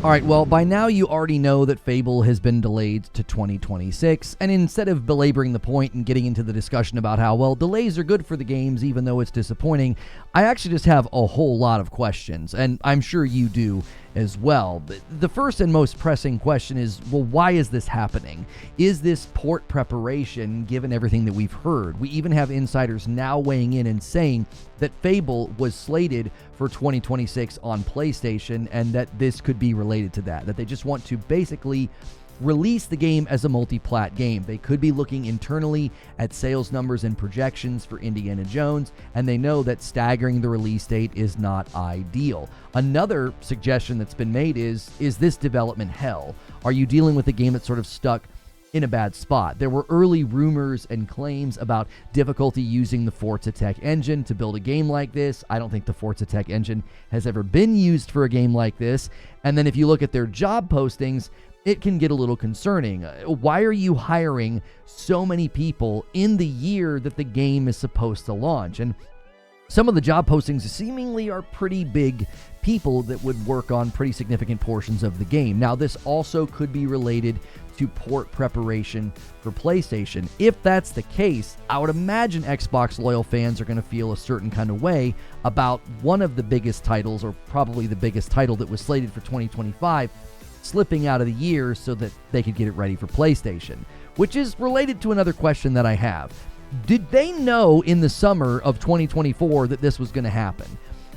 All right, well, by now you already know that Fable has been delayed to 2026, and instead of belaboring the point and getting into the discussion about how, well, delays are good for the games even though it's disappointing, I actually just have a whole lot of questions, and I'm sure you do as well. The first and most pressing question is, well, why is this happening? Is this port preparation, given everything that we've heard? We even have insiders now weighing in and saying that Fable was slated for 2026 on PlayStation, and that this could be related to that they just want to basically release the game as a multi-plat game. They could be looking internally at sales numbers and projections for Indiana Jones, and they know that staggering the release date is not ideal. Another suggestion that's been made is this development hell? Are you dealing with a game that's sort of stuck in a bad spot? There were early rumors and claims about difficulty using the Forza Tech engine to build a game like this. I don't think the Forza Tech engine has ever been used for a game like this. And then if you look at their job postings, it can get a little concerning. Why are you hiring so many people in the year that the game is supposed to launch? And some of the job postings seemingly are pretty big people that would work on pretty significant portions of the game. Now, this also could be related to port preparation for PlayStation. If that's the case, I would imagine Xbox loyal fans are going to feel a certain kind of way about one of the biggest titles, or probably the biggest title that was slated for 2025, slipping out of the year so that they could get it ready for PlayStation, which is related to another question that I have. Did they know in the summer of 2024 that this was going to happen?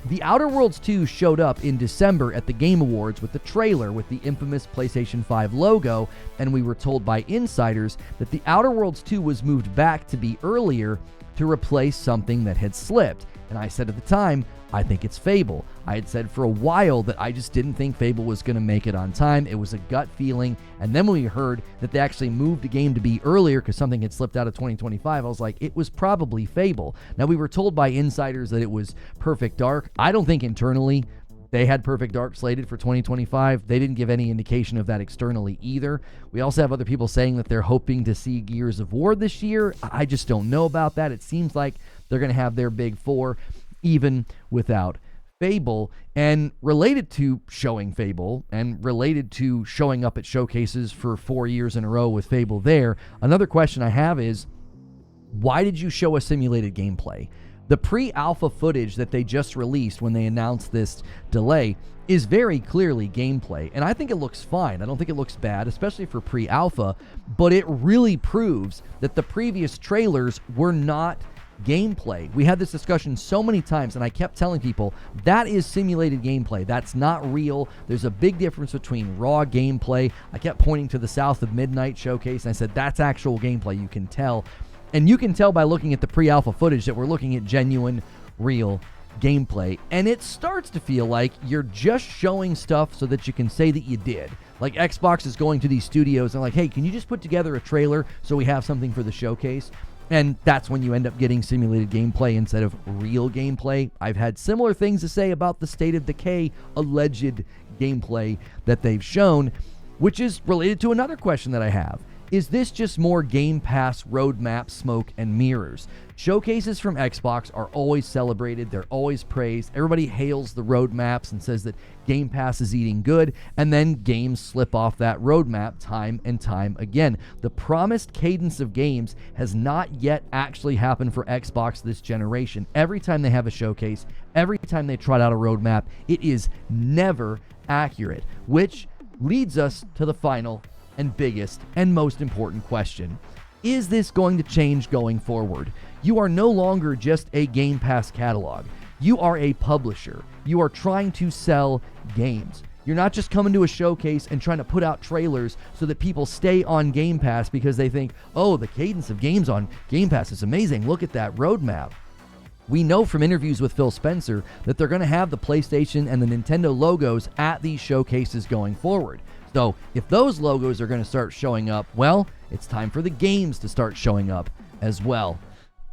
The Outer Worlds 2 showed up in December at the Game Awards with the trailer with the infamous PlayStation 5 logo, and we were told by insiders that the Outer Worlds 2 was moved back to be earlier to replace something that had slipped. And I said at the time, I think it's Fable. I had said for a while that I just didn't think Fable was going to make it on time. It was a gut feeling. And then when we heard that they actually moved the game to be earlier because something had slipped out of 2025, I was like, it was probably Fable. Now, we were told by insiders that it was Perfect Dark. I don't think internally they had Perfect Dark slated for 2025. They didn't give any indication of that externally either. We also have other people saying that they're hoping to see Gears of War this year. I just don't know about that. It seems like they're going to have their big four even without Fable. And related to showing Fable and related to showing up at showcases for 4 years in a row with Fable there, another question I have is, why did you show a simulated gameplay? The pre-alpha footage that they just released when they announced this delay is very clearly gameplay, and I think it looks fine. I don't think it looks bad, especially for pre-alpha, but it really proves that the previous trailers were not gameplay. We had this discussion so many times, and I kept telling people that is simulated gameplay. That's not real. There's a big difference between raw gameplay. I kept pointing to the South of Midnight showcase, and I said that's actual gameplay. You can tell. And you can tell by looking at the pre-alpha footage that we're looking at genuine, real gameplay. And it starts to feel like you're just showing stuff so that you can say that you did. Like Xbox is going to these studios and like, hey, can you just put together a trailer so we have something for the showcase? And that's when you end up getting simulated gameplay instead of real gameplay. I've had similar things to say about the State of Decay alleged gameplay that they've shown, which is related to another question that I have. Is this just more Game Pass roadmap smoke and mirrors? Showcases from Xbox are always celebrated. They're always praised. Everybody hails the roadmaps and says that Game Pass is eating good, and then games slip off that roadmap time and time again. The promised cadence of games has not yet actually happened for Xbox this generation. Every time they have a showcase, every time they trot out a roadmap, it is never accurate, which leads us to the final and biggest and most important question. Is this going to change going forward? You are no longer just a Game Pass catalog. You are a publisher. You are trying to sell games. You're not just coming to a showcase and trying to put out trailers so that people stay on Game Pass because they think, oh, the cadence of games on Game Pass is amazing. Look at that roadmap. We know from interviews with Phil Spencer that they're going to have the PlayStation and the Nintendo logos at these showcases going forward. So if those logos are going to start showing up, well, it's time for the games to start showing up as well.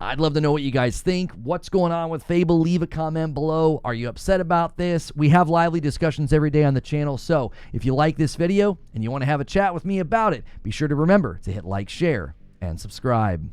I'd love to know what you guys think. What's going on with Fable? Leave a comment below. Are you upset about this? We have lively discussions every day on the channel, so if you like this video and you want to have a chat with me about it, be sure to remember to hit like, share, and subscribe.